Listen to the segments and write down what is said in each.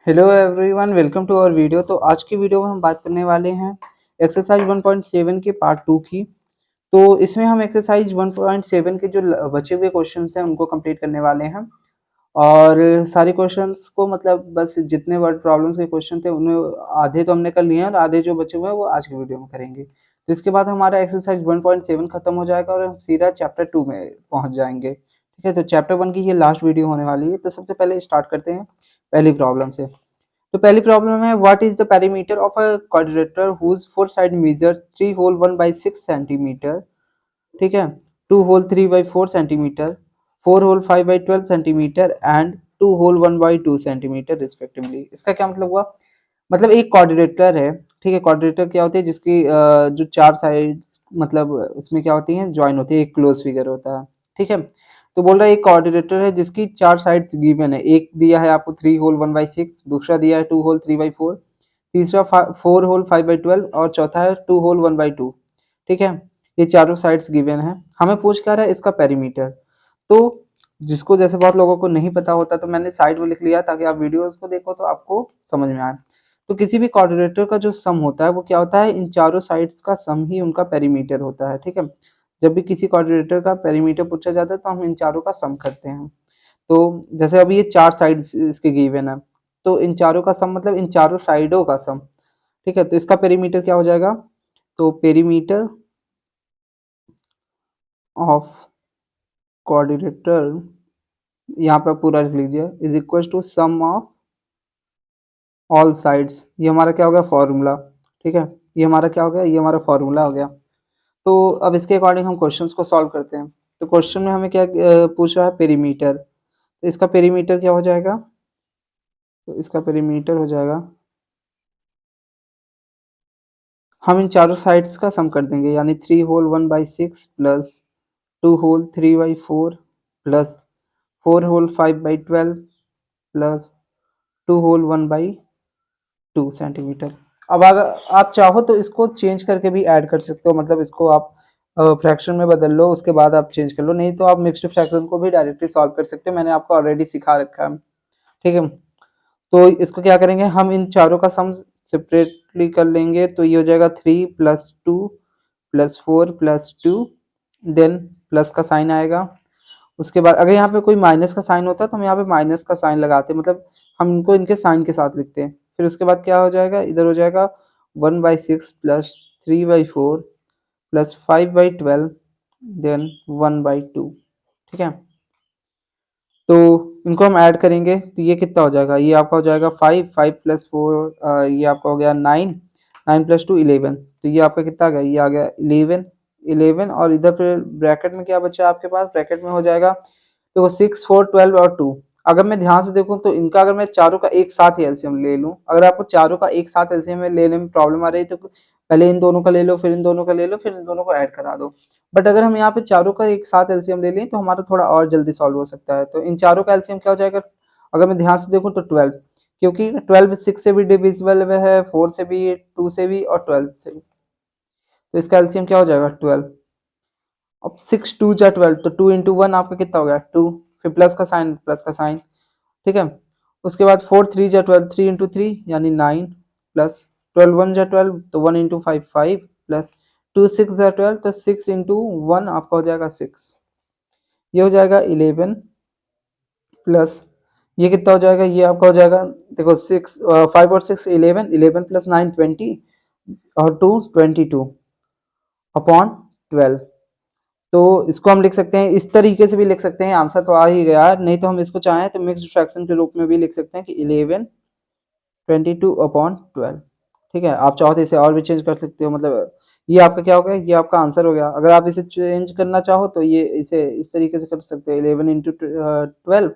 Hello everyone, welcome to our video. तो आज की वीडियो में हम बात करने वाले हैं एक्सरसाइज 1.7 के पार्ट 2 की। तो इसमें हम एक्सरसाइज 1.7 के जो बचे हुए क्वेश्चंस हैं उनको कंप्लीट करने वाले हैं। और सारे क्वेश्चंस को मतलब बस जितने वर्ड प्रॉब्लम्स के क्वेश्चन थे उनमें आधे तो हमने कर लिए हैं और आधे जो बचे हुए हैं वो आज की वीडियो में करेंगे। तो इसके बाद हमारा एक्सरसाइज 1.7 खत्म हो जाएगा और हम सीधा चैप्टर 2 में पहुंच जाएंगे। ठीक है, तो चैप्टर 1 की ये लास्ट वीडियो होने वाली है। तो सबसे पहले स्टार्ट करते हैं पहली प्रॉब्लम से। तो पहली प्रॉब्लम है, what is the perimeter of a quadrilateral whose four side measures 3 whole 1/6 centimetre. ठीक है, 2 whole 3/4 centimetre, 4 whole 5/12 centimetre and 2 whole 1/2 centimetre respectively. इसका क्या मतलब हुआ? मतलब एक क्वाड्रिलेटर है। ठीक है, क्वाड्रिलेटर क्या होती है? जिसकी जो चार साइड मतलब उसमें क्या होती हैं, ज्वाइन होती है, एक क्लोज फिगर होता है। ठीक है, तो बोल रहा है एक क्वाड्रिलेटर है जिसकी चार साइड्स गिवन है। एक दिया है आपको 3 होल 1/6, दूसरा दिया है 2 होल 3/4, तीसरा 4 होल 5/12 और चौथा है 2 होल 1/2। ठीक है, ये चारों साइड्स गिवन है। हमें पूछ क्या रहा है? इसका पेरीमीटर। तो जिसको जैसे बहुत लोगों को नहीं पता होता तो मैंने साइड में लिख लिया ताकि आप वीडियोस को देखो तो आपको समझ में आए। तो किसी भी क्वाड्रिलेटर का जो सम होता है वो क्या होता है? इन चारों साइड्स का सम ही उनका पेरीमीटर होता है। ठीक है, जब भी किसी क्वाड्रिलेटर का पेरीमीटर पूछा जाता है तो हम इन चारों का सम करते हैं। तो जैसे अभी ये चार साइड्स इसके गिवन है, तो इन चारों का सम मतलब इन चारों साइडों का सम। ठीक है, तो इसका पेरीमीटर क्या हो जाएगा? तो पेरीमीटर ऑफ क्वाड्रिलेटर, यहाँ पे पूरा लिख लीजिए, is equal to sum of all sides. ये हमारा क्या हो गया? फॉर्मूला। ठीक है, ये हमारा क्या हो गया? ये हमारा फॉर्मूला हो गया। तो अब इसके अकॉर्डिंग हम क्वेश्चंस को सॉल्व करते हैं। तो क्वेश्चन में हमें क्या पूछ रहा है? पेरीमीटर। तो इसका पेरीमीटर क्या हो जाएगा? तो इसका पेरीमीटर हो जाएगा, हम इन चारों साइड्स का सम कर देंगे, यानी 3 whole 1/6 plus 2 whole 3/4 plus 4 whole 5/12 plus 2 whole 1/2 centimetre. अब अगर आप चाहो तो इसको चेंज करके भी ऐड कर सकते हो, मतलब इसको आप फ्रैक्शन में बदल लो, उसके बाद आप चेंज कर लो। नहीं तो आप मिक्स्ड फ्रैक्शन को भी डायरेक्टली सॉल्व कर सकते हो, मैंने आपको ऑलरेडी सिखा रखा है। ठीक है, तो इसको क्या करेंगे, हम इन चारों का सम सेपरेटली कर लेंगे। तो ये हो जाएगा 3 plus 2 plus 4 plus 2, then plus का साइन आएगा। उसके बाद अगर यहाँ पे कोई माइनस का साइन होता तो हम यहाँ पे माइनस का साइन लगाते, मतलब हम इनको इनके साइन के साथ लिखते हैं। फिर उसके बाद क्या हो जाएगा? इधर हो जाएगा 1/6 प्लस 3/4 प्लस 5/12 देन 1/2। ठीक है, तो इनको हम ऐड करेंगे तो ये कितना हो जाएगा? ये आपका हो जाएगा 5, 5 प्लस 4 ये आपका हो गया 9, 9 प्लस 2 11। तो ये आपका कितना आ गया? ये आ गया 11, 11। और इधर फिर ब्रैकेट में क्या बचा आपके पास? ब्रैकेट में हो जाएगा तो 6, 4, 12 और 2। अगर मैं ध्यान से देखूं तो इनका अगर मैं चारों का एक साथ ही एलसीएम ले लूं, अगर आपको चारों का एक साथ एलसीएम लेने में प्रॉब्लम आ रही है तो पहले इन दोनों का ले लो, फिर इन दोनों का ले लो, फिर इन दोनों को ऐड करा दो। बट अगर हम यहाँ पे चारों का एक साथ एलसीएम ले लें तो हमारा थोड़ा और जल्दी सॉल्व हो सकता है। तो इन चारों का एलसीएम क्या हो जाएगा? अगर मैं ध्यान से देखूं तो 12, क्योंकि 12 6 से भी डिविजिबल है, 4 से भी, 2 से भी और 12 से भी। तो इसका एलसीएम क्या हो जाएगा? 12। अब 6 2 जा 12, तो 2 इंटू 1 आपका कितना हो गया? 2। फिर प्लस का साइन, प्लस का साइन। ठीक है, उसके बाद 4 3 जा 12, 3 इंटू 3 यानी 9 प्लस 12 1 जा 12, तो 1 इंटू 5 5 प्लस 2 6 जा 12, तो 6 इंटू 1 आपका हो जाएगा 6। ये हो जाएगा 11 प्लस ये कितना हो जाएगा? ये आपका हो जाएगा, देखो 6 5 और 6 11, 11 प्लस 9 20 और 2 22 अपॉन 12। तो इसको हम लिख सकते हैं इस तरीके से भी लिख सकते हैं, आंसर तो आ ही गया। नहीं तो हम इसको चाहें तो मिक्स्ड फ्रैक्शन के रूप में भी लिख सकते हैं कि 11 22 अपॉन 12। ठीक है, आप चाहो तो इसे और भी चेंज कर सकते हो, मतलब ये आपका क्या हो गया? ये आपका आंसर हो गया। अगर आप इसे चेंज करना चाहो तो ये इसे इस तरीके से कर सकते हो, 11 इंटू 12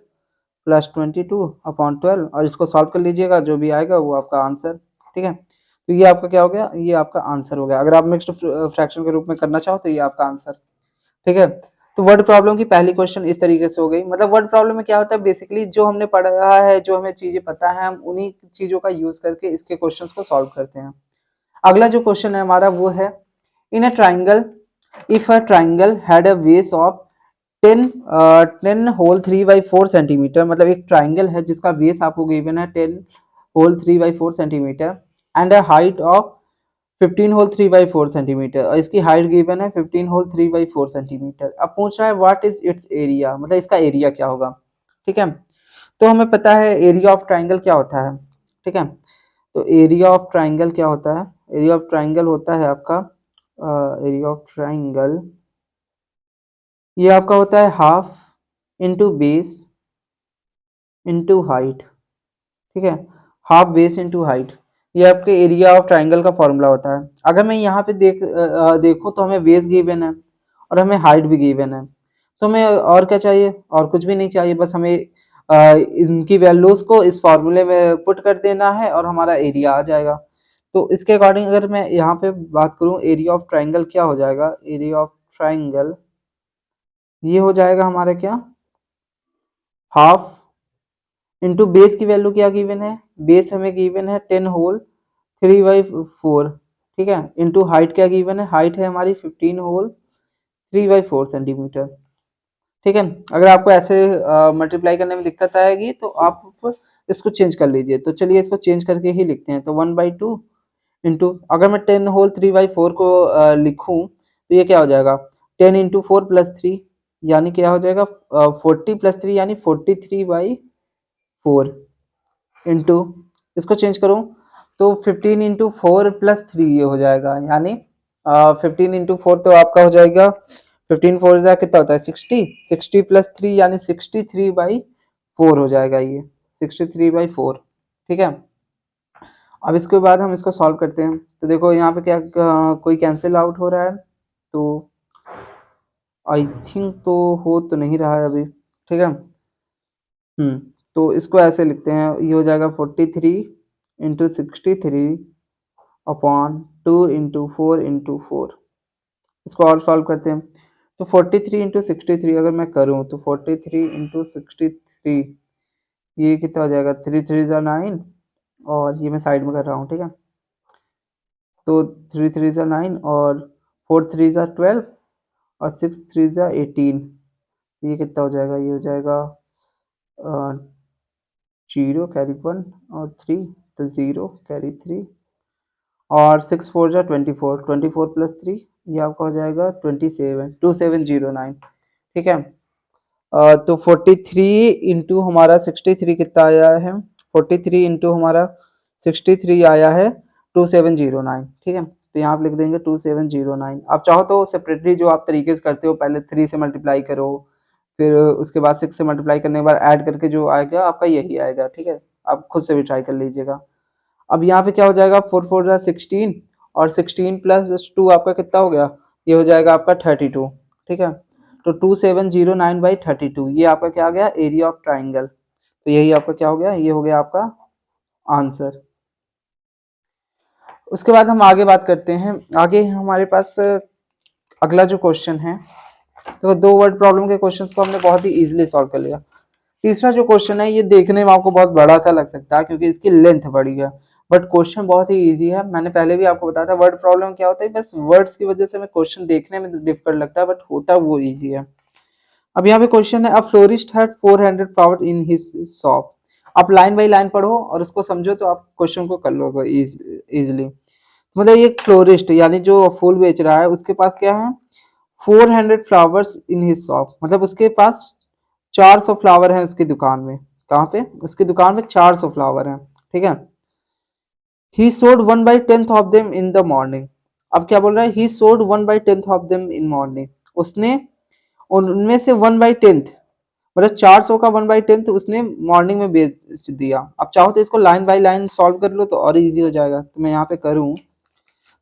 प्लस 22 अपॉन 12, और इसको सॉल्व कर लीजिएगा, जो भी आएगा वो आपका आंसर। ठीक है, तो ये आपका क्या हो गया? ये आपका आंसर हो गया। अगर आप मिक्स्ड फ्रैक्शन के रूप में करना चाहो तो ये आपका आंसर। ठीक है, तो वर्ड प्रॉब्लम की पहली क्वेश्चन इस तरीके से हो गई। मतलब वर्ड प्रॉब्लम में क्या होता है? बेसिकली जो हमने पढ़ा है, जो हमें चीजें पता है, हम उन्हीं चीजों का यूज करके इसके क्वेश्चंस को सॉल्व करते हैं। अगला जो क्वेश्चन है हमारा वो है, in a triangle, if a triangle had a base of 10 whole 3/4 centimetre. मतलब एक ट्राइंगल है जिसका बेस आपको गिवन है 10 whole 3/4 centimetre and a height of 15 whole 3/4 centimetre, और इसकी हाइट गिवन है 15 होल 3/4 सेंटीमीटर। अब पूछ रहा है व्हाट इज इट्स एरिया, मतलब इसका एरिया क्या होगा। ठीक है, तो हमें पता है एरिया ऑफ ट्राइंगल क्या होता है। ठीक है, तो एरिया ऑफ ट्राइंगल क्या होता है, एरिया ऑफ ट्राइंगल होता है आपका एरिया ऑफ ट्राइंगल ये आपका होता है half into base into height. ठीक है, हाफ बेस इंटू हाइट, ये आपके एरिया ऑफ ट्राइंगल का फॉर्मूला होता है। अगर मैं यहाँ पे देखूँ तो हमें बेस गिवन है और हमें हाइट भी गिवन है, तो हमें और क्या चाहिए, और कुछ भी नहीं चाहिए, बस हमें इनकी वैल्यूज को इस फॉर्मूले में पुट कर देना है और हमारा एरिया आ जाएगा। तो इसके अकॉर्डिंग अगर मैं यहाँ पे बात करूँ एरिया ऑफ ट्राइंगल क्या हो जाएगा, एरिया ऑफ ट्राइंगल ये हो जाएगा हमारा क्या, हाफ इंटू बेस की वैल्यू क्या गिवन है, बेस हमें गिवन है 10 होल 3/4। ठीक है, इंटू हाइट क्या गिवन है, हाइट है हमारी 15 होल 3/4 सेंटीमीटर। ठीक है, अगर आपको ऐसे मल्टीप्लाई करने में दिक्कत आएगी तो आप इसको चेंज कर लीजिए। तो चलिए इसको चेंज करके ही लिखते हैं। तो 1/2 इंटू, अगर मैं 10 होल 3/4 को लिखूं तो ये क्या हो जाएगा, 10 इंटू 4 प्लस 3 यानी क्या हो जाएगा 40 प्लस 3 यानी 43/4 इंटू, इसको चेंज करूं तो 15 इंटू 4 प्लस 3 ये हो जाएगा, यानी 15 इंटू 4 तो आपका हो जाएगा 15 4 कितना होता है 60, 60 प्लस 3 यानी 63/4 हो जाएगा, ये 63/4। ठीक है, अब इसके बाद हम इसको सॉल्व करते हैं। तो देखो यहाँ पे क्या कोई कैंसिल आउट हो रहा है, तो आई थिंक तो हो तो नहीं रहा है अभी। ठीक है, तो इसको ऐसे लिखते हैं, ये हो जाएगा 43 इंटू 63 अपॉन 2 इंटू 4 इंटू 4। इसको और सॉल्व करते हैं। तो 43 इंटू 63 अगर मैं करूँ तो 43 इंटू 63 ये कितना हो जाएगा, 3 3 ज़ा 9, और ये मैं साइड में कर रहा हूँ। ठीक है, तो 3 3 ज़ा 9 और 4 3 ज़ा 12 और 6 3 ज़ा 18, ये कितना हो जाएगा, ये हो जाएगा 0 कैरी 1 और 3, तो 0 कैरी 3 और 6 4 जा 24, 24 प्लस 3 ये आपका हो जाएगा 27, 2709। ठीक है, तो 43 इंटू हमारा 63 कितना आया है, 43 इंटू हमारा 63 आया है 2709। ठीक है, तो यहाँ आप लिख देंगे 2709। आप चाहो तो सेपरेटली जो आप तरीके से करते हो, पहले 3 से मल्टीप्लाई करो, फिर उसके बाद 6 से मल्टीप्लाई करने के बाद ऐड करके जो आएगा आपका यही आएगा। ठीक है, आप खुद से भी ट्राई कर लीजिएगा। अब यहाँ पे क्या हो जाएगा 4 4 जा 16 और 16 प्लस 2 आपका कितना हो गया, ये हो जाएगा आपका 32। ठीक है, तो 2709/32 ये आपका क्या आ गया, एरिया ऑफ ट्राइंगल। तो यही आपका क्या हो गया, ये हो गया आपका आंसर। उसके बाद हम आगे बात करते हैं। आगे हमारे पास अगला जो क्वेश्चन है, तो 2 वर्ड प्रॉब्लम के क्वेश्चंस को हमने बहुत ही इजीली सॉल्व कर लिया। तीसरा जो क्वेश्चन है ये देखने में आपको बहुत बड़ा सा लग सकता है क्योंकि इसकी लेंथ बड़ी है, बट क्वेश्चन बहुत ही इजी है। मैंने पहले भी आपको बताया था वर्ड प्रॉब्लम क्या होता है, बस वर्ड्स की वजह से हमें क्वेश्चन देखने में डिफिकल्ट लगता है, बट होता वो इजी है। अब यहाँ पे क्वेश्चन है, a florist had 400 flower in his shop. आप लाइन बाय लाइन पढ़ो और उसको समझो तो आप क्वेश्चन को कर लोगे इजिली। मतलब ये फ्लोरिस्ट यानी जो फूल बेच रहा है उसके पास क्या है, 400 फ्लावर्स इन हिज शॉप, मतलब उसके पास 400 फ्लावर हैं उसकी दुकान में। कहाँ पे, उसकी दुकान में 400 फ्लावर हैं। ठीक है, ही sold 1/10 of them in the morning. अब क्या बोल रहा है, ही sold 1/10 of them in morning, उसने उनमें से 1/10 मतलब 400 का 1/10 उसने मॉर्निंग में बेच दिया। अब चाहो तो इसको लाइन बाय लाइन सॉल्व कर लो तो और इजी हो जाएगा, तो मैं यहाँ पे करूँ।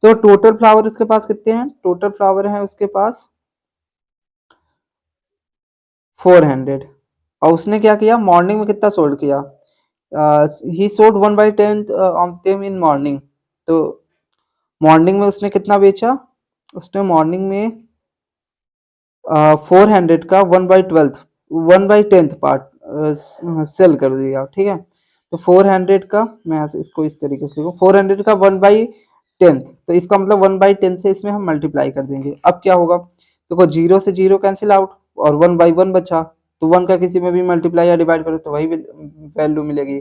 तो टोटल फ्लावर उसके पास कितने हैं, टोटल फ्लावर हैं उसके पास 400, और उसने क्या किया मॉर्निंग में कितना सोल्ड किया, ही sold 1/10 of them in morning. तो मॉर्निंग में उसने कितना बेचा, उसने मॉर्निंग में 400 का 1/10 पार्ट सेल कर दिया। ठीक है, तो 400 का मैं इसको इस तरीके से लिखूँ, 400 का 1/10, तो इसका मतलब 1/10 से इसमें हम मल्टीप्लाई कर देंगे। अब क्या होगा, देखो 0 से 0 कैंसिल आउट और 1/1 बचा, तो 1 का किसी में भी मल्टीप्लाई या डिवाइड करो तो वही वैल्यू मिलेगी।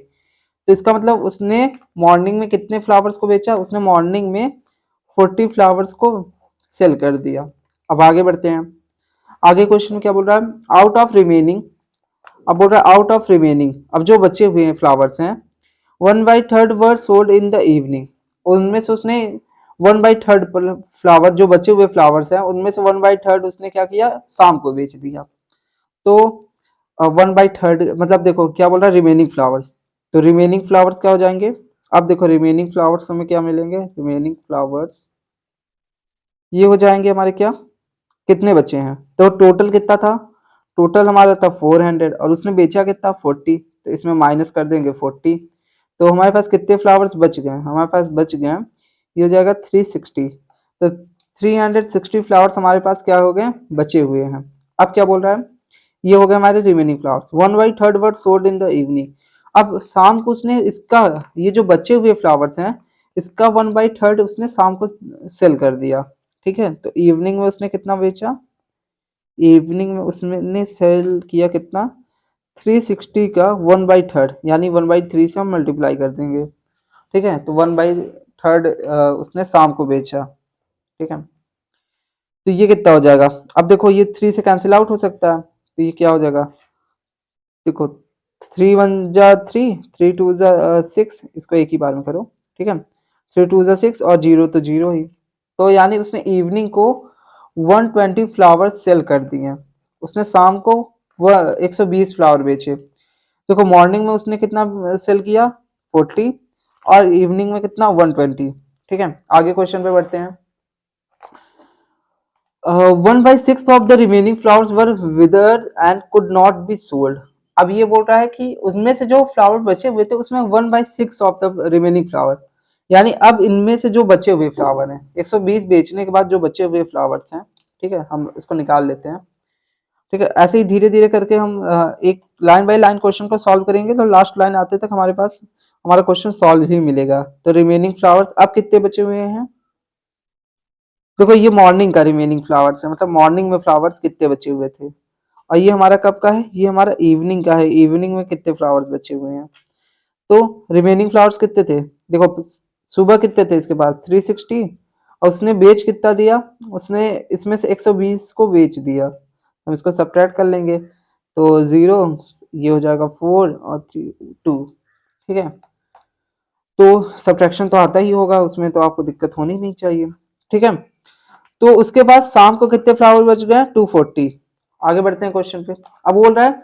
तो इसका मतलब उसने मॉर्निंग में कितने फ्लावर्स को बेचा, उसने मॉर्निंग में 40 फ्लावर्स को सेल कर दिया। अब आगे बढ़ते हैं। आगे क्वेश्चन क्या बोल रहा है, आउट ऑफ रिमेनिंग, अब बोल रहा है आउट ऑफ रिमेनिंग, अब जो बचे हुए हैं फ्लावर्स हैं, 1/3 were sold in the evening, उनमें से उसने 1/3 फ्लावर, जो बचे हुए फ्लावर्स हैं उनमें से 1/3 उसने क्या किया, शाम को बेच दिया। तो 1/3 मतलब देखो क्या बोल रहा है, रिमेनिंग फ्लावर्स, तो रिमेनिंग फ्लावर्स क्या हो जाएंगे, अब देखो रिमेनिंग फ्लावर्स हमें क्या मिलेंगे, रिमेनिंग फ्लावर्स ये हो जाएंगे हमारे क्या, कितने बचे हैं, तो टोटल कितना था, टोटल हमारा था 400 और उसने बेचा कितना 40, तो इसमें माइनस कर देंगे 40, तो हमारे पास कितने फ्लावर्स बच गए, हमारे पास बच गए, ये हो जाएगा 360, तो 360 फ्लावर्स हमारे पास क्या हो गए, बचे हुए हैं। अब क्या बोल रहा है, ये हो गए हमारे remaining flowers, 1/3 were sold in the evening, अब शाम को उसने इसका, ये जो बचे हुए फ्लावर्स हैं इसका 1/3 उसने शाम को सेल कर दिया। ठीक है, तो इवनिंग में उसने कितना बेचा, इवनिंग में उसने सेल किया कितना, 360 का 1/3 यानी 1/3 से हम मल्टीप्लाई कर देंगे। ठीक है, तो 1/3 उसने शाम को बेचा। ठीक है, तो ये कितना हो जाएगा, अब देखो ये 3 से कैंसिल आउट हो सकता है, तो ये क्या हो जाएगा, देखो 3 1 जा 3, 3 2 जा 6, इसको एक ही बार में करो। ठीक है, 3 2 जा 6 और जीरो तो जीरो ही, तो यानी उसने इवनिंग को 120 फ्लावर सेल कर दिए, उसने शाम को वह 120 फ्लावर बेचे। देखो मॉर्निंग में उसने कितना सेल किया 40 और इवनिंग में कितना 120। ठीक है, आगे क्वेश्चन पे बढ़ते हैं। 1/6 of the remaining flowers were withered and could not be sold, अब ये बोल रहा है कि उनमें से जो फ्लावर बचे हुए थे उसमें 1/6 ऑफ द रिमेनिंग फ्लावर, यानी अब इनमें से जो बचे हुए फ्लावर हैं 120 बेचने के बाद जो बचे हुए फ्लावर्स हैं, ठीक है हम इसको निकाल लेते हैं। ठीक है, ऐसे ही धीरे धीरे करके हम एक लाइन बाय लाइन क्वेश्चन को सॉल्व करेंगे, तो लास्ट लाइन आते तक हमारे पास हमारा क्वेश्चन सॉल्व ही मिलेगा। तो रिमेनिंग फ्लावर्स अब कितने बचे हुए हैं, देखो ये मॉर्निंग का रिमेनिंग फ्लावर्स है, मतलब मॉर्निंग में फ्लावर्स कितने बचे हुए थे, और ये हमारा कब का है, ये हमारा इवनिंग का है, इवनिंग में कितने फ्लावर्स बचे हुए हैं। तो रिमेनिंग फ्लावर्स कितने थे, देखो सुबह कितने थे इसके पास 360, और उसने बेच कितना दिया, उसने इसमें से 120 को बेच दिया, हम इसको सब्ट्रैक्ट कर लेंगे, तो 0, ये हो जाएगा 4 और 3 2। ठीक है, तो सब्ट्रैक्शन तो आता ही होगा उसमें, तो आपको दिक्कत होनी नहीं चाहिए। ठीक है, तो उसके बाद शाम को कितने फ्लावर बच गए 240। आगे बढ़ते हैं क्वेश्चन पे। अब बोल रहा है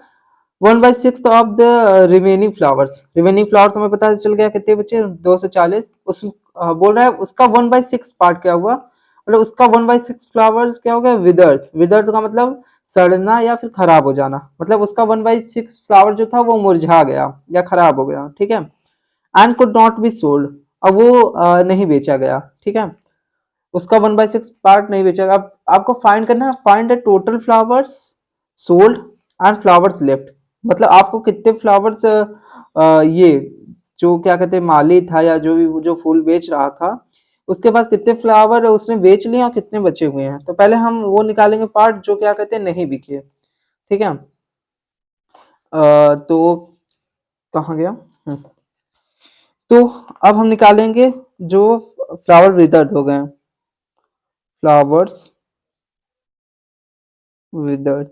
1/6 of the remaining flowers, remaining flowers हमें पता चल गया कितने बचे 240, उस बोल रहा है उसका 1/6 पार्ट क्या हुआ, मतलब उसका 1/6 फ्लावर्स क्या हो गया विदर्थ, विदर्थ का मतलब सड़ना या फिर खराब हो जाना, मतलब उसका 1/6 फ्लावर जो था वो मुरझा गया या खराब हो गया। ठीक है, and could not be sold, अब वो नहीं बेचा गया। ठीक है, उसका 1/6 पार्ट नहीं बेचेगा। अब आपको फाइंड करना है, find the total flowers sold and flowers left, मतलब आपको कितने फ्लावर्स ये जो क्या कहते हैं माली था या जो भी जो फूल बेच रहा था उसके पास कितने फ्लावर उसने बेच लिए और कितने बचे हुए हैं, तो पहले हम वो निकालेंगे पार्ट जो क्या कहते हैं नहीं बिके। ठीक है, तो कहाँ गया, तो अब हम निकालेंगे जो फ्लावर विदर्ड हो गए, फ्लावर्स विदर्ड,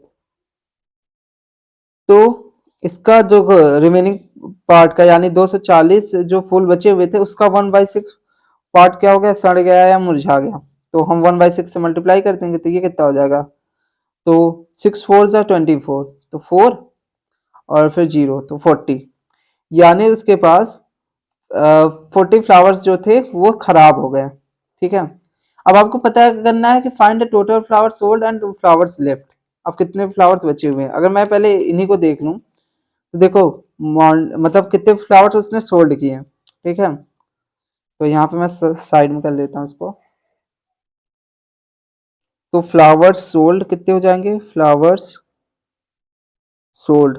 तो इसका जो रिमेनिंग पार्ट का यानी 240 जो फूल बचे हुए थे उसका 1/6 पार्ट क्या हो गया, सड़ गया या मुरझा गया, तो हम 1/6 से मल्टीप्लाई कर देंगे, तो ये कितना हो जाएगा, तो 6 4 जा 24, तो 4 और फिर 0 तो 40, यानी उसके पास 40 फ्लावर्स जो थे वो खराब हो गए। ठीक है, अब आपको पता करना है कि find the total flower sold and flowers left, अब कितने फ्लावर्स बचे हुए हैं, अगर मैं पहले इन्हीं को देख लूं तो देखो मतलब कितने फ्लावर्स उसने सोल्ड किए हैं। ठीक है, तो यहाँ पे मैं साइड में कर लेता हूँ इसको, तो फ्लावर्स सोल्ड कितने हो जाएंगे, फ्लावर्स सोल्ड,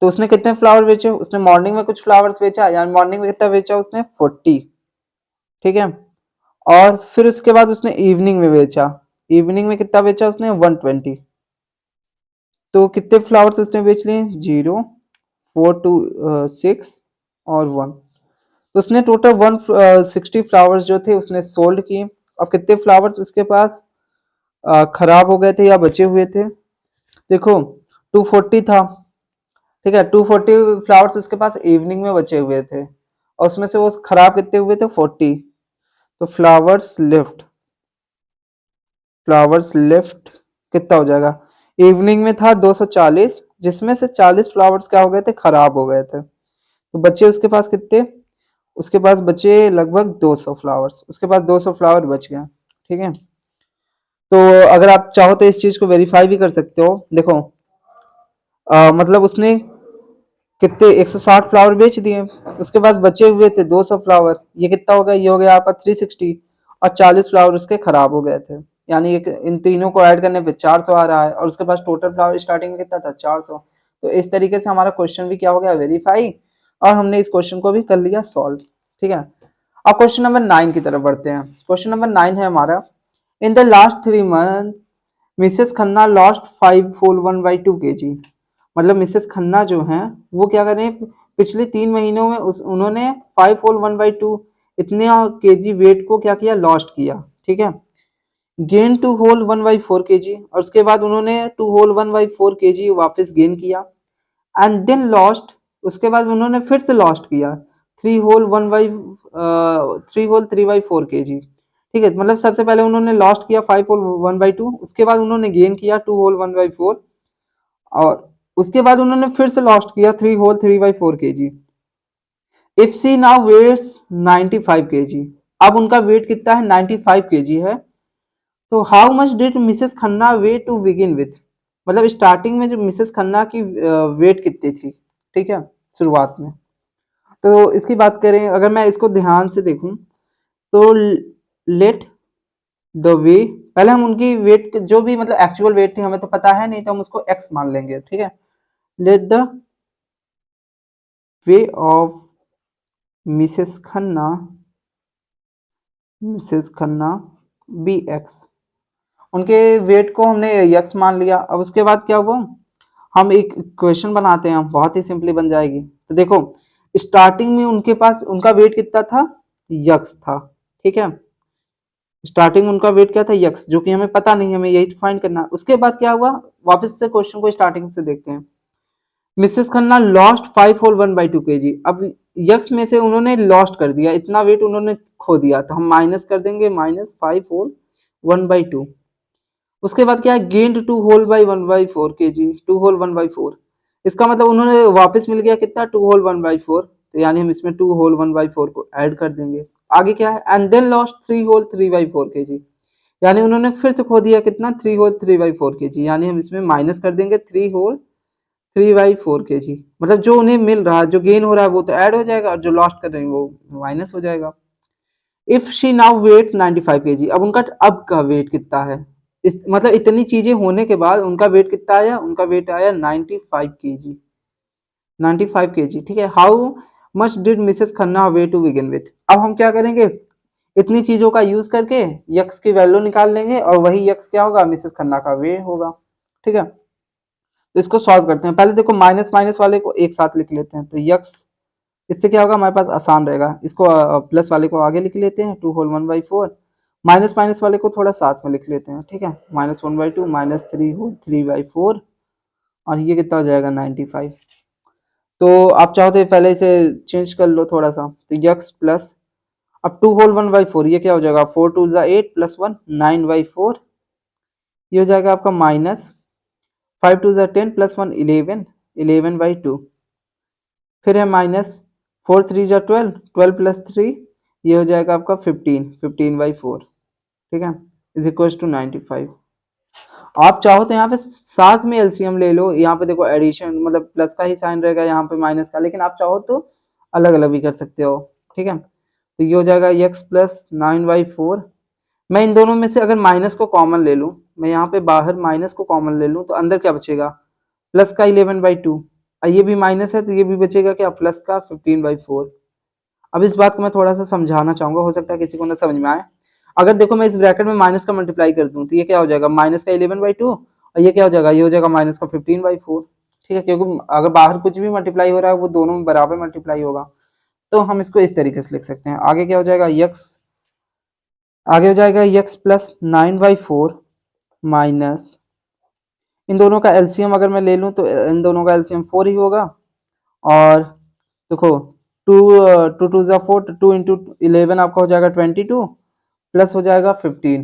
तो उसने कितने फ्लावर बेचे, उसने मॉर्निंग में कुछ फ्लावर्स बेचा, यानी मॉर्निंग में कितना बेचा उसने 40। ठीक है, और फिर उसके बाद उसने इवनिंग में बेचा, इवनिंग में कितना बेचा उसने 120, तो कितने फ्लावर्स उसने बेच लिए 0 4 2 6 और 1। तो उसने टोटल 160 फ्लावर्स जो थे उसने सोल्ड किए। अब कितने फ्लावर्स उसके पास खराब हो गए थे या बचे हुए थे? देखो 240 था, ठीक है। 240 फ्लावर्स उसके पास इवनिंग में बचे हुए थे और उसमें से वो खराब कितने हुए थे? 40। तो फ्लावर्स लेफ्ट कितना हो जाएगा? इवनिंग में था 240, जिसमें से 40 फ्लावर्स क्या हो गए थे? खराब हो गए थे। तो बच्चे उसके पास कितने? उसके पास बचे लगभग 200 फ्लावर्स। उसके पास 200 फ्लावर बच गए, ठीक है। तो अगर आप चाहो तो इस चीज को वेरीफाई भी कर सकते हो। देखो मतलब उसने कितने 160 फ्लावर बेच दिए, उसके पास बचे हुए थे 200 फ्लावर। ये कितना हो गया? ये हो गया आपका 360, और 40 फ्लावर उसके खराब हो गए थे। यानी इन तीनों को ऐड करने पे 400 आ रहा है, और उसके पास टोटल फ्लावर स्टार्टिंग में कितना था? 400। तो इस तरीके से हमारा क्वेश्चन भी क्या हो गया? वेरीफाई, और हमने इस क्वेश्चन को भी कर लिया सॉल्व, ठीक है। अब क्वेश्चन नंबर 9 की तरफ बढ़ते हैं। क्वेश्चन नंबर 9 है हमारा, in the last 3 month Mrs Khanna lost 5 whole 1/2 kg। मतलब मिसेस खन्ना जो हैं वो क्या करें, पिछले 3 महीनों में उन्होंने 5 whole 1/2 इतने केजी वेट को क्या किया? लॉस्ट किया, ठीक है। गेन 2 whole 1/4 kg, और उसके बाद उन्होंने 2 whole 1/4 kg वापस गेन किया। एंड देन लॉस्ट, उसके बाद उन्होंने फिर से लॉस्ट किया 3 whole 3/4 kg, ठीक है। मतलब सबसे पहले उन्होंने लॉस्ट किया 5 whole 1/2, उसके बाद उन्होंने गेन किया 2 whole 1/4, और उसके बाद उन्होंने फिर से लॉस्ट किया 3 whole 3/4 kg। If she now weights 95 kg, अब उनका वेट कितना है? 95 kg है। तो how much did Mrs Khanna weight to begin with, मतलब स्टार्टिंग में जो मिसेस खन्ना की वेट कितनी थी, ठीक है, शुरुआत में। तो इसकी बात करें, अगर मैं इसको ध्यान से देखूं तो लेट द वे, पहले हम उनकी वेट जो भी मतलब एक्चुअल वेट थी हमें तो पता है नहीं, तो हम उसको एक्स मान लेंगे, ठीक है। Let the way of Mrs Khanna be x, उनके वेट को हमने यक्स मान लिया। अब उसके बाद क्या हुआ, हम एक क्वेश्चन बनाते हैं, बहुत ही सिंपली बन जाएगी। तो देखो स्टार्टिंग में उनके पास उनका वेट कितना था? यक्स था, ठीक है। स्टार्टिंग में उनका वेट क्या था? यक्स, जो कि हमें पता नहीं, हमें यही फाइंड करना है। उसके बाद क्या हुआ, वापस से क्वेश्चन को स्टार्टिंग से देखते हैं। Mrs Khanna lost 5 whole 1/2 kg। अब यक्स में से उन्होंने लॉस्ट कर दिया, इतना वेट उन्होंने खो दिया, तो हम माइनस कर देंगे -5 whole 1/2। उसके बाद क्या है? Gained 2 whole 1/4 kg, 2 whole 1/4। इसका मतलब उन्होंने वापस मिल गया कितना? 2 whole 1/4। तो यानी हम इसमें 2 whole 1/4 को ऐड कर देंगे। आगे क्या है? And then lost 3 whole 3/4 kg, यानी उन्होंने फिर से खो दिया कितना? 3 whole 3/4 kg, यानी हम इसमें माइनस कर देंगे 3 whole 3/4 kg। मतलब जो उन्हें मिल रहा है, जो गेन हो रहा है वो तो ऐड हो जाएगा, और जो लॉस्ट कर रहे हैं वो माइनस हो जाएगा। If she now weight 95 kg, अब उनका अब का वेट कितना है? इस मतलब इतनी चीजें होने के बाद उनका वेट कितना आया? उनका वेट आया 95 kg, 95 kg, ठीक है। How much did Mrs Khanna weigh to begin with, अब हम क्या करेंगे, इतनी चीजों का यूज करके यक्स की वैल्यू निकाल लेंगे, और वही यक्स क्या होगा? मिसेस खन्ना का वे होगा, ठीक है। तो इसको सॉल्व करते हैं। पहले देखो माइनस माइनस वाले को एक साथ लिख लेते हैं, तो यक्स, इससे क्या होगा? हमारे पास आसान रहेगा। इसको प्लस वाले को आगे लिख लेते हैं 2 whole 1/4, माइनस माइनस वाले को थोड़ा साथ में लिख लेते हैं, ठीक है। -1/2 -3 whole 3/4, और ये कितना हो जाएगा? 95। तो आप चाहो तो पहले इसे चेंज कर लो थोड़ा सा, तो यक्स प्लस, अब 2 whole 1/4 ये क्या हो जाएगा? 4 2 8 +1 9/4, ये हो जाएगा आपका माइनस 5 2 10 +1 11 11/2, फिर है माइनस 4 3 12 12 +3, ये हो जाएगा आपका 15 15/4, ठीक है, इज इक्वल टू 95। आप चाहो तो यहाँ पे साथ में एलसीएम ले लो, यहाँ पे देखो एडिशन मतलब प्लस का ही साइन रहेगा, यहाँ पे माइनस का, लेकिन आप चाहो तो अलग अलग भी कर सकते हो, ठीक है। तो ये हो जाएगा x प्लस 9/4। मैं इन दोनों में से अगर माइनस को कॉमन ले लूँ, मैं यहाँ पे बाहर माइनस को कॉमन ले लूँ, तो अंदर क्या बचेगा? प्लस का 11/2, और ये भी माइनस है तो ये भी बचेगा क्या? प्लस का 15/4। अब इस बात को मैं थोड़ा सा समझाना चाहूंगा, हो सकता है किसी को ना समझ में आए। अगर देखो मैं इस ब्रैकेट में माइनस का मल्टीप्लाई कर दूं, तो ये क्या हो जाएगा? माइनस का 11/2, और ये क्या हो जाएगा? ये हो जाएगा माइनस का 15/4, ठीक है। क्योंकि अगर बाहर कुछ भी मल्टीप्लाई हो रहा है वो दोनों में बराबर मल्टीप्लाई होगा। तो हम इसको इस तरीके से लिख सकते हैं। आगे क्या हो जाएगा, आगे हो जाएगा यक्स प्लस 9/4 माइनस, इन दोनों का एलसीएम अगर मैं ले लूँ तो इन दोनों का एलसीएम 4 ही होगा। और देखो 2 टू टू ज़ा 4, 2 इंटू 11 आपका हो जाएगा 22 प्लस हो जाएगा 15,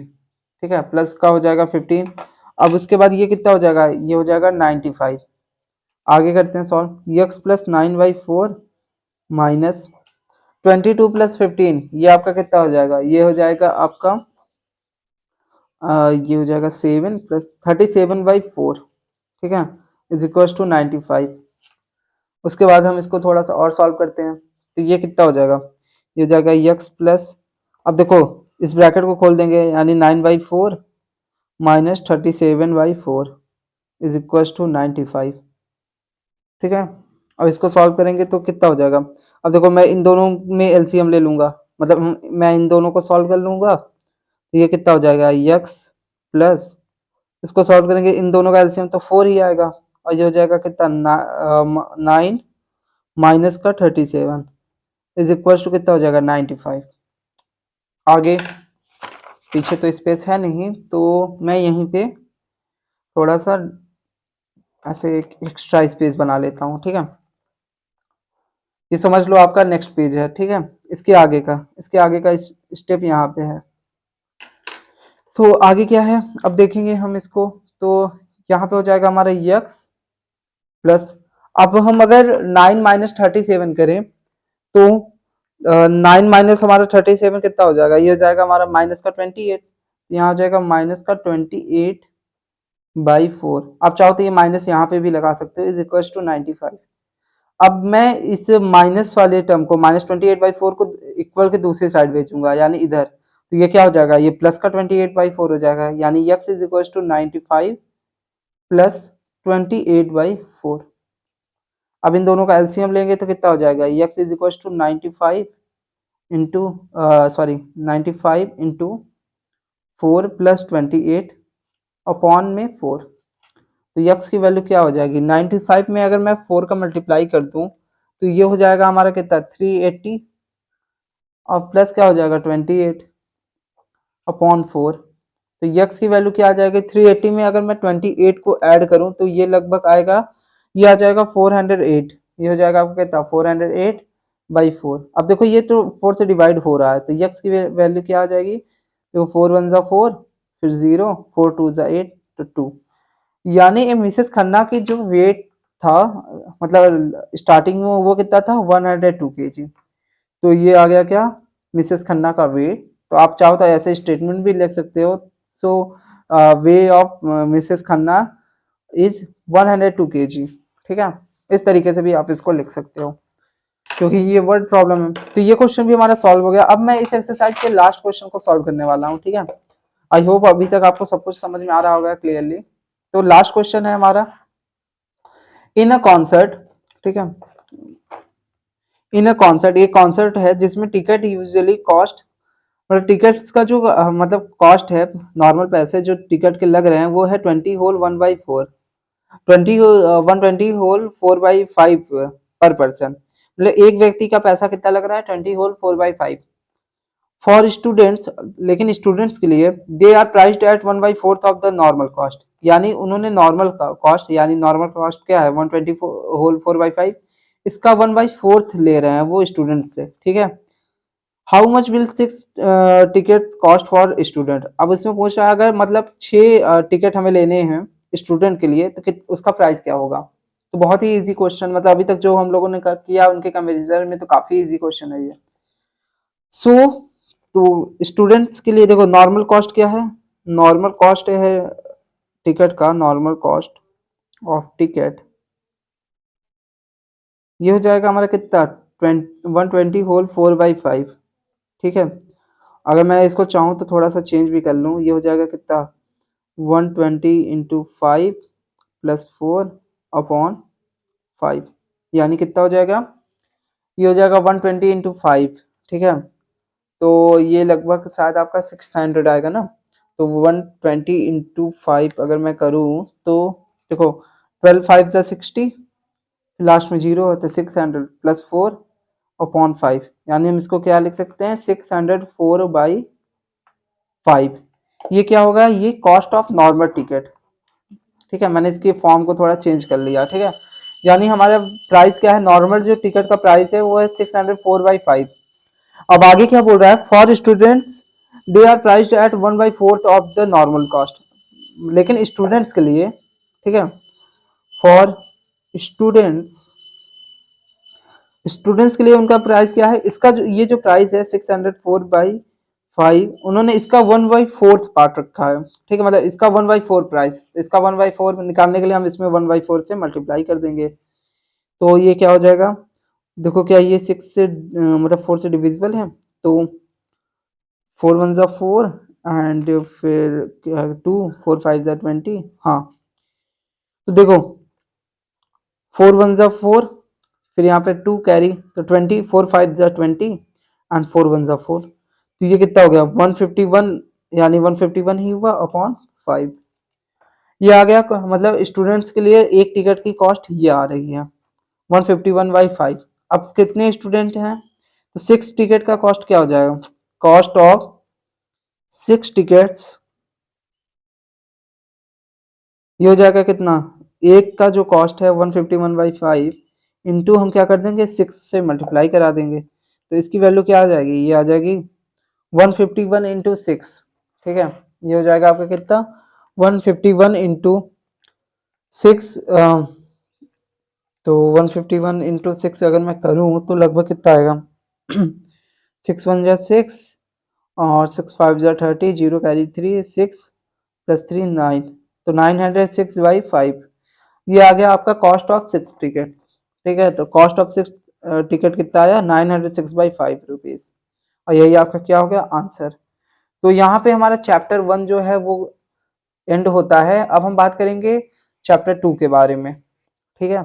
ठीक है, प्लस का हो जाएगा 15। अब उसके बाद ये कितना हो जाएगा, ये हो जाएगा 95। आगे करते हैं solve, x plus 9/4 minus 22 plus 15, ये आपका कितना हो जाएगा, ये हो जाएगा आपका ये हो जाएगा 7 प्लस 37/4, ठीक है, इज इक्वल टू 95। उसके बाद हम इसको थोड़ा सा और सॉल्व करते हैं, तो ये कितना हो जाएगा, ये हो जाएगा यक्स प्लस, अब देखो इस ब्रैकेट को खोल देंगे, यानी 9/4 माइनस 37/4 इज इक्वल टू 95, ठीक है। अब इसको सॉल्व करेंगे तो कितना हो जाएगा, अब देखो मैं इन दोनों में एलसीएम ले लूँगा, मतलब मैं इन दोनों को सॉल्व कर लूँगा, तो ये कितना हो जाएगा यक्स प्लस, इसको सॉल्व करेंगे इन दोनों का एलसीएम तो 4 ही आएगा, और ये हो जाएगा कितना 9 माइनस का 37 इज इक्वल टू कितना हो जाएगा 95। आगे पीछे तो स्पेस है नहीं, तो मैं यहीं पे थोड़ा सा ऐसे एक एक्स्ट्रा स्पेस बना लेता हूँ, ठीक है। ये समझ लो आपका नेक्स्ट पेज है, ठीक है। इसके आगे का स्टेप यहाँ पे है। तो आगे क्या है, अब देखेंगे हम इसको, तो यहाँ पे हो जाएगा हमारा यक्स प्लस, अब हम अगर 9 माइनस 37 करें तो 9 माइनस हमारा 37 कितना हो जाएगा, ये हो जाएगा हमारा माइनस का 28, यहाँ हो जाएगा माइनस का 28/4। आप चाहो तो ये माइनस यहाँ पे भी लगा सकते हो, इज इक्वल टू 95। अब मैं इस माइनस वाले टर्म को -28/4 को इक्वल के दूसरी साइड भेजूंगा, यानी इधर, तो ये क्या हो जाएगा, ये प्लस का 28/4 हो जाएगा, यानी यक्स इज इक्वल टू 95 प्लस 28/4। अब इन दोनों का एलसीएम लेंगे तो कितना हो जाएगा, x is equal to 95 into 95 into 4 प्लस 28 अपॉन में 4, तो यक्स की वैल्यू क्या हो जाएगी, 95 में अगर मैं 4 का मल्टीप्लाई कर दूं तो ये हो जाएगा हमारा कितना 380, और प्लस क्या हो जाएगा 28 अपॉन 4, तो यक्स की वैल्यू क्या आ जाएगी 380 में अगर मैं 28 को ऐड करूं तो ये लगभग आएगा, ये आ जाएगा 408, ये हो जाएगा आपको कितना 408/4। अब देखो ये तो 4 से डिवाइड हो रहा है, तो यक्स की वैल्यू क्या आ जाएगी, तो 4 1 ज़ा 4, फिर 0, 4 2 ज़ा 8, तो 2, यानी ये मिसेस खन्ना की जो वेट था, मतलब स्टार्टिंग में वो कितना था 102 kg, तो ये आ गया क्या मिसेस खन्ना का वेट। तो आप चाहो तो ऐसे स्टेटमेंट भी लिख सकते हो, so way of Mrs Khanna is 102 kg, ठीक है, इस तरीके से भी आप इसको लिख सकते हो, क्योंकि ये वर्ड प्रॉब्लम है। तो ये क्वेश्चन भी हमारा सॉल्व हो गया। अब मैं इस एक्सरसाइज के लास्ट क्वेश्चन को सॉल्व करने वाला हूँ, ठीक है। आई होप अभी तक आपको सब कुछ समझ में आ रहा होगा क्लियरली। तो लास्ट क्वेश्चन है हमारा, इन अ कॉन्सर्ट, ठीक है, इन अ कॉन्सर्ट, ये कॉन्सर्ट है जिसमें टिकट यूजुअली कॉस्ट, मतलब टिकट्स का जो मतलब कॉस्ट है, नॉर्मल पैसे जो टिकट के लग रहे हैं वो है 20 होल 1/4, 120 होल 4/5 पर पर्सन, मतलब एक व्यक्ति का पैसा कितना लग रहा है 20 होल 4/5 फॉर स्टूडेंट्स, लेकिन स्टूडेंट्स के लिए they are priced at 1/4 of the normal cost, यानी उन्होंने नॉर्मल कॉस्ट, यानी नॉर्मल कॉस्ट क्या है 120 होल 4/5, इसका 1/4 ले रहे हैं वो स्टूडेंट से, ठीक है। How much will 6 ticket cost for student, अब इसमें पूछ रहा है अगर मतलब 6 टिकट हमें लेने हैं स्टूडेंट के लिए तो उसका प्राइस क्या होगा। तो बहुत ही इजी क्वेश्चन, मतलब अभी तक जो हम लोगों ने किया उनके कंपेरिजन में तो काफी इजी क्वेश्चन है ये। सो तो स्टूडेंट्स के लिए देखो नॉर्मल कॉस्ट क्या है, नॉर्मल कॉस्ट है टिकट का, नॉर्मल कॉस्ट ऑफ टिकट ये हो जाएगा हमारा कितना 120 होल 4/5, ठीक है। अगर मैं इसको चाहूँ तो थोड़ा सा चेंज भी कर लूँ, ये हो जाएगा कितना 120 इंटू 5 प्लस 4 अपॉन 5, यानी कितना हो जाएगा, ये हो जाएगा 120 इंटू 5, ठीक है, तो ये लगभग शायद आपका 600 आएगा ना। तो 120 इंटू 5 अगर मैं करूँ तो देखो 12 5 ज़ा 60, लास्ट में 0 है तो 600 प्लस 4 अपॉन 5, यानी हम इसको क्या लिख सकते हैं 604/5। ये क्या होगा, ये कॉस्ट ऑफ नॉर्मल टिकट। ठीक है, मैंने इसकी फॉर्म को थोड़ा चेंज कर लिया। ठीक है, यानी हमारा प्राइस क्या है, नॉर्मल जो टिकट का प्राइस है वो है 604/5। अब आगे क्या बोल रहा है, for students they are priced at 1/4 of the normal cost. लेकिन स्टूडेंट्स के लिए, ठीक है, फॉर स्टूडेंट्स, स्टूडेंट्स के लिए उनका प्राइस क्या है, इसका जो ये जो प्राइस है 604/5, उन्होंने इसका 1/4 पार्ट रखा है। ठीक है, मतलब इसका 1/4 प्राइस, इसका 1/4 निकालने के लिए हम इसमें 1/4 से मल्टीप्लाई कर देंगे। तो ये क्या हो जाएगा, देखो क्या ये 6 से मतलब 4 से डिविजिबल है, तो 4 1 जा 4 एंड फिर 2, 4 5 जा 20। हाँ, तो देखो 4 1 जा 4, फिर यहाँ पे 2 कैरी, तो 20, 4 5 जा 20 एंड 4 1 जा 4। तो ये कितना हो गया 151, यानी 151 ही हुआ अपॉन 5। ये आ गया, मतलब स्टूडेंट्स के लिए एक टिकट की कॉस्ट ये आ रही है 151/5। अब कितने स्टूडेंट हैं, तो 6 टिकट का कॉस्ट क्या हो जाएगा, कॉस्ट ऑफ 6 टिकट्स, ये हो जाएगा कितना, एक का जो कॉस्ट है 151/5 इंटू हम क्या कर देंगे 6 से मल्टीप्लाई करा देंगे, तो इसकी वैल्यू क्या आ जाएगी, ये आ जाएगी 151 इंटू 6। ठीक है, ये हो जाएगा आपका कितना 151 इंटू 6, तो 151 इंटू 6 अगर मैं करूँ तो लगभग कितना आएगा 6 1 जा 6 और 6 5 जा 30, 0 कैरी 3, 6 प्लस 3 9, तो 906/5। ये आ गया आपका कॉस्ट ऑफ 6 टिकट। ठीक है, तो कॉस्ट ऑफ 6 टिकट कितना आया 906/5 रुपीज़, और यही आपका क्या हो गया आंसर। तो यहाँ पे हमारा चैप्टर 1 जो है वो एंड होता है। अब हम बात करेंगे चैप्टर 2 के बारे में। ठीक है,